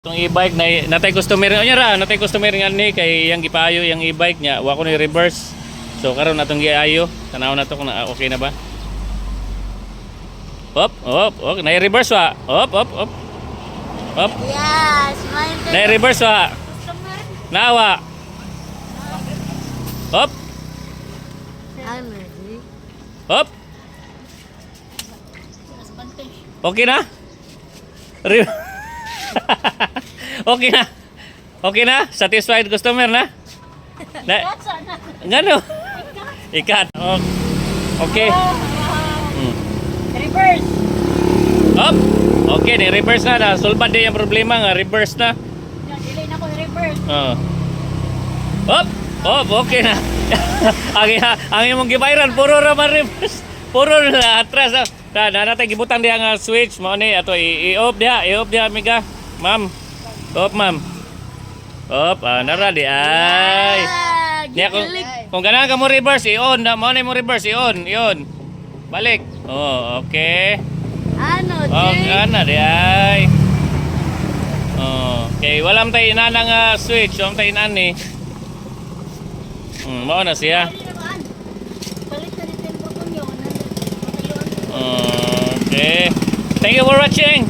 Itong e-bike na natay customer nya ra, natay customer nga ni kay yang gipayo yang e-bike nya, wa ko ni reverse. So karon natong giayo, tanaw na to kung okay na ba. Op, na reverse wa. Op. Op. Yes, Na reverse wa. Nawa. Op. I'm ready. Op. Okay na? Okay na. Okay na? Satisfied customer na? Ngano? Ikat. Okay. Reverse. Up. Okay, ni reverse na. Solbad din yung problema nga. Reverse na. Dili na ko reverse. Up. Okay na. ang imong gibayran puro ra man reverse. Puro na atras. Na natay gibutang diha nga switch mo ni ato i-off diha amiga. Ma'am. Off, ma'am. Off, nara di ay. Niya kung ganahan ka mo reverse, i-on. Mo na mo reverse, i-on. Balik. Oh, okay. Ano, Ana di ay. Okay, walam tay inana nga switch, walam tay inani. Mao na siya. Okay. Thank you for watching.